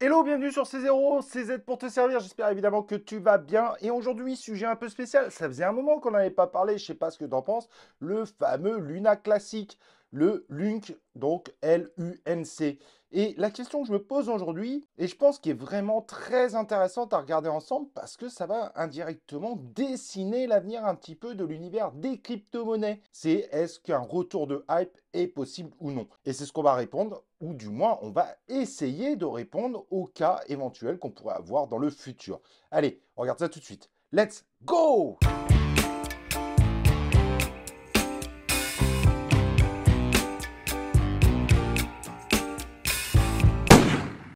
Hello, bienvenue sur C0, CZ pour te servir, j'espère évidemment que tu vas bien. Et aujourd'hui, sujet un peu spécial, ça faisait un moment qu'on n'avait pas parlé, je sais pas ce que tu en penses, le fameux Luna classique, le Lunk, donc L-U-N-C. Et la question que je me pose aujourd'hui, et je pense qu'elle est vraiment très intéressante à regarder ensemble, parce que ça va indirectement dessiner l'avenir un petit peu de l'univers des crypto-monnaies. C'est est-ce qu'un retour de hype est possible ou non? Et c'est ce qu'on va répondre, ou du moins on va essayer de répondre aux cas éventuels qu'on pourrait avoir dans le futur. Allez, on regarde ça tout de suite. Let's go!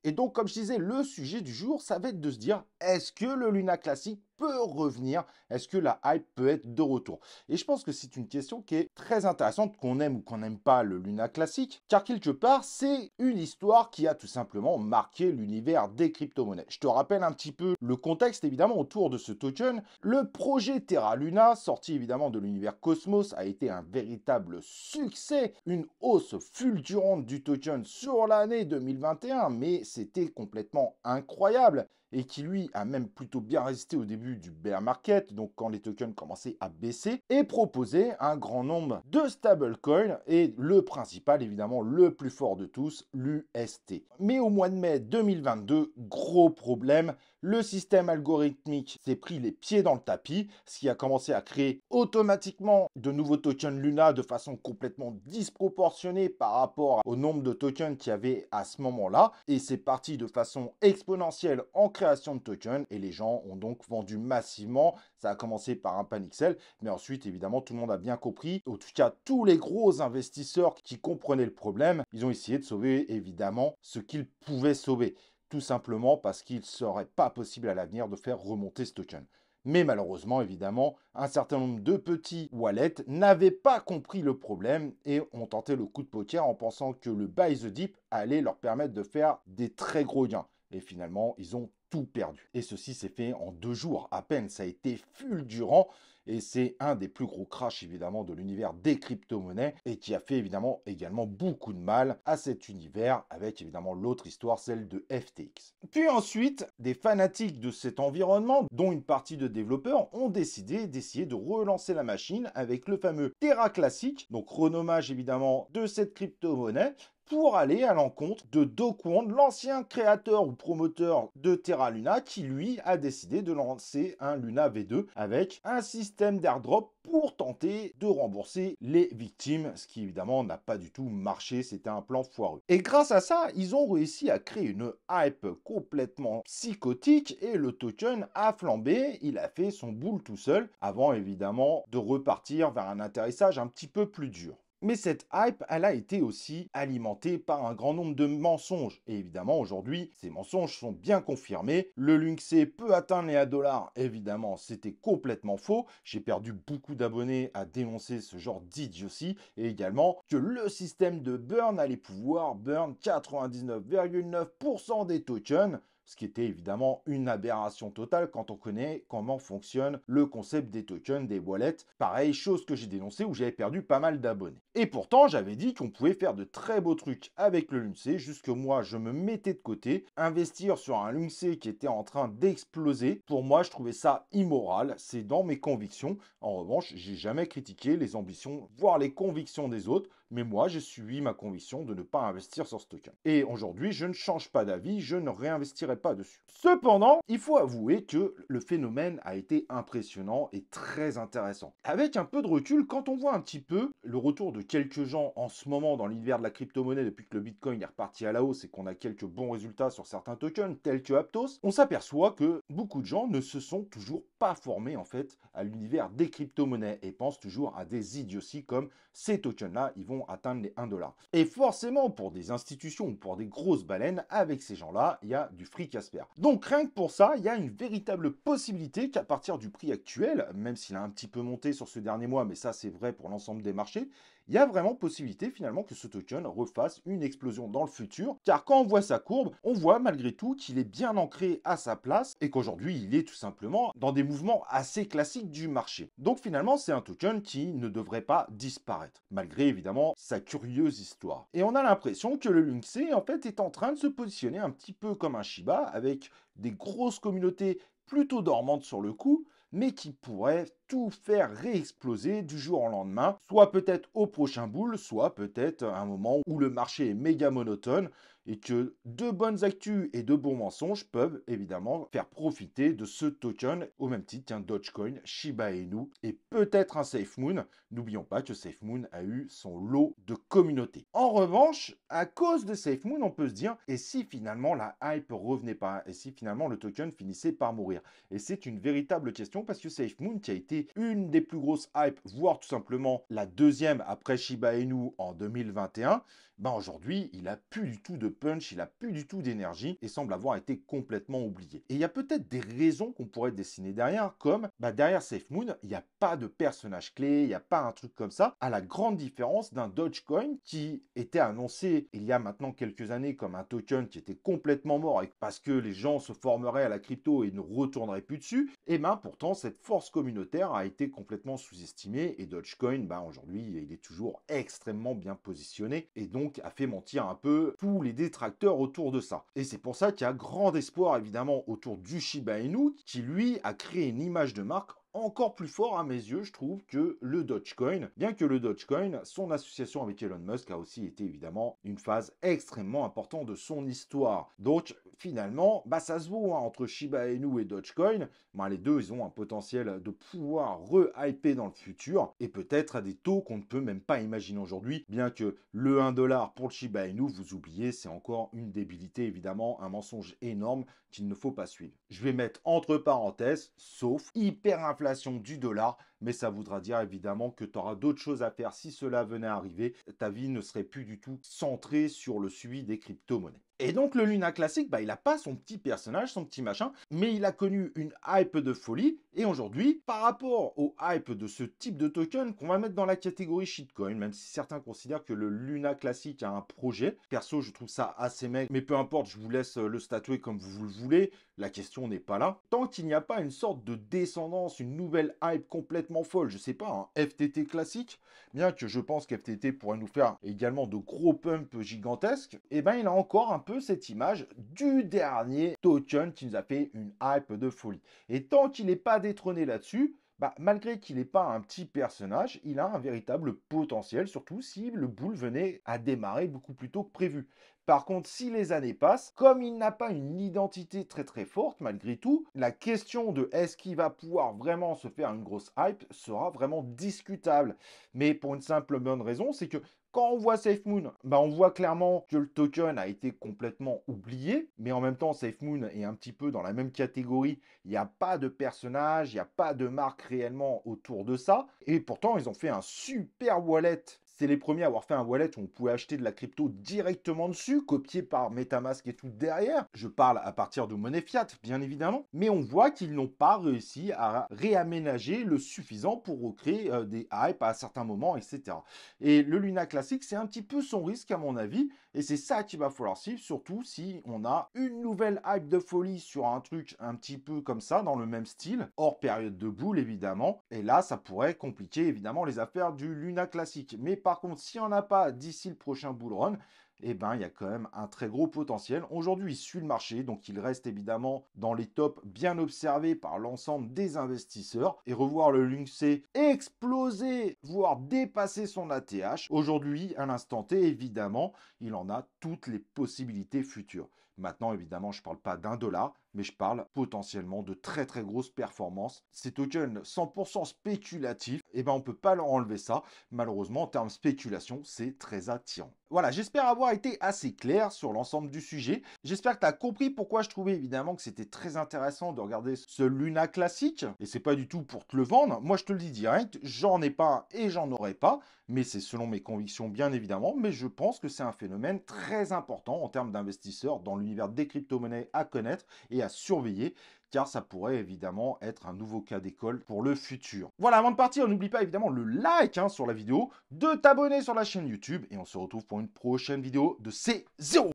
Et donc, comme je disais, le sujet du jour, ça va être de se dire, est-ce que le Luna classique peut revenir? Est-ce que la hype peut être de retour? Et je pense que c'est une question qui est très intéressante, qu'on aime ou qu'on n'aime pas le Luna classique, car quelque part, c'est une histoire qui a tout simplement marqué l'univers des crypto-monnaies. Je te rappelle un petit peu le contexte, évidemment, autour de ce token. Le projet Terra Luna, sorti évidemment de l'univers Cosmos, a été un véritable succès, une hausse fulgurante du token sur l'année 2021, mais c'était complètement incroyable et qui lui a même plutôt bien résisté au début du bear market, donc quand les tokens commençaient à baisser, et proposait un grand nombre de stablecoins et le principal, évidemment le plus fort de tous, l'UST. Mais au mois de mai 2022, gros problème, le système algorithmique s'est pris les pieds dans le tapis, ce qui a commencé à créer automatiquement de nouveaux tokens Luna de façon complètement disproportionnée par rapport au nombre de tokens qu'il y avait à ce moment-là. Et c'est parti de façon exponentielle en création de tokens et les gens ont donc vendu massivement. Ça a commencé par un panic sell, mais ensuite, évidemment, tout le monde a bien compris. En tout cas, tous les gros investisseurs qui comprenaient le problème, ils ont essayé de sauver, évidemment, ce qu'ils pouvaient sauver. Tout simplement parce qu'il ne serait pas possible à l'avenir de faire remonter ce token. Mais malheureusement, évidemment, un certain nombre de petits wallets n'avaient pas compris le problème et ont tenté le coup de poker en pensant que le buy the dip allait leur permettre de faire des très gros gains. Et finalement, ils ont tout perdu. Et ceci s'est fait en 2 jours à peine. Ça a été fulgurant et c'est un des plus gros crashs évidemment de l'univers des crypto-monnaies et qui a fait évidemment également beaucoup de mal à cet univers avec évidemment l'autre histoire, celle de FTX. Puis ensuite, des fanatiques de cet environnement, dont une partie de développeurs, ont décidé d'essayer de relancer la machine avec le fameux Terra classique, donc renommage évidemment de cette crypto-monnaie, pour aller à l'encontre de Do Kwon, l'ancien créateur ou promoteur de Terra Luna, qui lui a décidé de lancer un Luna V2 avec un système d'airdrop pour tenter de rembourser les victimes, ce qui évidemment n'a pas du tout marché, c'était un plan foireux. Et grâce à ça, ils ont réussi à créer une hype complètement psychotique et le token a flambé, il a fait son boule tout seul, avant évidemment de repartir vers un atterrissage un petit peu plus dur. Mais cette hype, elle a été aussi alimentée par un grand nombre de mensonges. Et évidemment, aujourd'hui, ces mensonges sont bien confirmés. Le Lynx peut atteindre les $1. Évidemment, c'était complètement faux. J'ai perdu beaucoup d'abonnés à dénoncer ce genre d'idiotie. Et également que le système de burn allait pouvoir burn 99,9% des tokens, ce qui était évidemment une aberration totale quand on connaît comment fonctionne le concept des tokens, des wallets. Pareil, chose que j'ai dénoncé où j'avais perdu pas mal d'abonnés. Et pourtant, j'avais dit qu'on pouvait faire de très beaux trucs avec le Lunce, jusque moi, je me mettais de côté. Investir sur un Lunce qui était en train d'exploser, pour moi, je trouvais ça immoral. C'est dans mes convictions. En revanche, j'ai jamais critiqué les ambitions, voire les convictions des autres. Mais moi, j'ai suivi ma conviction de ne pas investir sur ce token. Et aujourd'hui, je ne change pas d'avis, je ne réinvestirai pas dessus. Cependant, il faut avouer que le phénomène a été impressionnant et très intéressant. Avec un peu de recul, quand on voit un petit peu le retour de quelques gens en ce moment dans l'univers de la crypto-monnaie depuis que le Bitcoin est reparti à la hausse et qu'on a quelques bons résultats sur certains tokens tels que Aptos, on s'aperçoit que beaucoup de gens ne se sont toujours pas formés en fait à l'univers des crypto-monnaies et pensent toujours à des idioties comme ces tokens-là, ils vont atteindre les 1 $. Et forcément, pour des institutions ou pour des grosses baleines, avec ces gens-là, il y a du fric à se faire. Donc rien que pour ça, il y a une véritable possibilité qu'à partir du prix actuel, même s'il a un petit peu monté sur ce dernier mois, mais ça c'est vrai pour l'ensemble des marchés, il y a vraiment possibilité finalement que ce token refasse une explosion dans le futur, car quand on voit sa courbe, on voit malgré tout qu'il est bien ancré à sa place et qu'aujourd'hui il est tout simplement dans des mouvements assez classiques du marché. Donc finalement c'est un token qui ne devrait pas disparaître, malgré évidemment sa curieuse histoire. Et on a l'impression que le Lynxé en fait est en train de se positionner un petit peu comme un Shiba, avec des grosses communautés plutôt dormantes sur le coup, mais qui pourraient tout faire réexploser du jour au lendemain, soit peut-être au prochain bull, soit peut-être à un moment où le marché est méga monotone et que de bonnes actus et de bons mensonges peuvent évidemment faire profiter de ce token au même titre qu'un Dogecoin, Shiba Inu et peut-être un SafeMoon. N'oublions pas que SafeMoon a eu son lot de communautés. En revanche, à cause de SafeMoon, on peut se dire, et si finalement la hype revenait pas, et si finalement le token finissait par mourir? Et c'est une véritable question parce que SafeMoon, qui a été une des plus grosses hypes, voire tout simplement la deuxième après Shiba Inu en 2021, ben aujourd'hui, il a plus du tout de punch, il a plus du tout d'énergie et semble avoir été complètement oublié. Et il y a peut-être des raisons qu'on pourrait dessiner derrière, comme derrière SafeMoon, il n'y a pas de personnage clé, il n'y a pas un truc comme ça, à la grande différence d'un Dogecoin qui était annoncé il y a maintenant quelques années comme un token qui était complètement mort parce que les gens se formeraient à la crypto et ne retourneraient plus dessus. Et ben pourtant, cette force communautaire a été complètement sous-estimée et Dogecoin, aujourd'hui, il est toujours extrêmement bien positionné et donc a fait mentir un peu tous les détracteurs autour de ça. Et c'est pour ça qu'il y a grand espoir évidemment autour du Shiba Inu qui lui a créé une image de marque encore plus fort à mes yeux, je trouve, que le Dogecoin. Bien que le Dogecoin, son association avec Elon Musk a aussi été évidemment une phase extrêmement importante de son histoire. Donc finalement, ça se vaut entre Shiba Inu et Dogecoin. Les deux, ils ont un potentiel de pouvoir re-hyper dans le futur et peut-être à des taux qu'on ne peut même pas imaginer aujourd'hui. Bien que le 1$ pour le Shiba Inu, vous oubliez, c'est encore une débilité évidemment, un mensonge énorme qu'il ne faut pas suivre. Je vais mettre entre parenthèses, sauf hyperinflation du dollar, mais ça voudra dire évidemment que tu auras d'autres choses à faire si cela venait à arriver. Ta vie ne serait plus du tout centrée sur le suivi des crypto-monnaies. Et donc le Luna classique, il n'a pas son petit personnage, son petit machin, mais il a connu une hype de folie. Et aujourd'hui, par rapport au hype de ce type de token qu'on va mettre dans la catégorie shitcoin, même si certains considèrent que le Luna classique a un projet, perso je trouve ça assez maigre, mais peu importe, je vous laisse le statuer comme vous le voulez, la question n'est pas là. Tant qu'il n'y a pas une sorte de descendance, une nouvelle hype complètement folle, je sais pas, un FTT classique, bien que je pense qu'FTT pourrait nous faire également de gros pumps gigantesques, et il a encore un peu cette image du dernier token qui nous a fait une hype de folie. Et tant qu'il n'est pas détrôné là-dessus, malgré qu'il n'est pas un petit personnage, il a un véritable potentiel, surtout si le bull venait à démarrer beaucoup plus tôt que prévu. Par contre, si les années passent, comme il n'a pas une identité très très forte malgré tout, la question de est-ce qu'il va pouvoir vraiment se faire une grosse hype sera vraiment discutable. Mais pour une simple bonne raison, c'est que quand on voit SafeMoon, on voit clairement que le token a été complètement oublié, mais en même temps, SafeMoon est un petit peu dans la même catégorie. Il n'y a pas de personnage, il n'y a pas de marque réellement autour de ça. Et pourtant, ils ont fait un super wallet. C'est les premiers à avoir fait un wallet où on pouvait acheter de la crypto directement dessus, copié par MetaMask et tout derrière. Je parle à partir de monnaie fiat, bien évidemment. Mais on voit qu'ils n'ont pas réussi à réaménager le suffisant pour recréer des hypes à certains moments, etc. Et le Luna classique, c'est un petit peu son risque à mon avis. Et c'est ça qu'il va falloir suivre, surtout si on a une nouvelle hype de folie sur un truc un petit peu comme ça, dans le même style, hors période de boule évidemment. Et là, ça pourrait compliquer évidemment les affaires du Luna classique. Mais par contre, s'il n'y en a pas d'ici le prochain bull run, il y a quand même un très gros potentiel. Aujourd'hui, il suit le marché, donc il reste évidemment dans les tops bien observés par l'ensemble des investisseurs. Et revoir le Lynxé exploser, voire dépasser son ATH, aujourd'hui, à l'instant T, évidemment, il en a toutes les possibilités futures. Maintenant, évidemment, je ne parle pas d'1$, mais je parle potentiellement de très très grosses performances. Ces tokens 100% spéculatifs, on ne peut pas leur enlever ça. Malheureusement, en termes spéculation, c'est très attirant. Voilà, j'espère avoir été assez clair sur l'ensemble du sujet. J'espère que tu as compris pourquoi je trouvais évidemment que c'était très intéressant de regarder ce Luna classique. Et c'est pas du tout pour te le vendre. Moi, je te le dis direct, j'en ai pas et j'en aurai pas. Mais c'est selon mes convictions, bien évidemment. Mais je pense que c'est un phénomène très important en termes d'investisseurs dans l'univers l'univers des crypto-monnaies à connaître et à surveiller, car ça pourrait évidemment être un nouveau cas d'école pour le futur. Voilà, avant de partir, n'oublie pas évidemment le like sur la vidéo, de t'abonner sur la chaîne YouTube, et on se retrouve pour une prochaine vidéo de C0.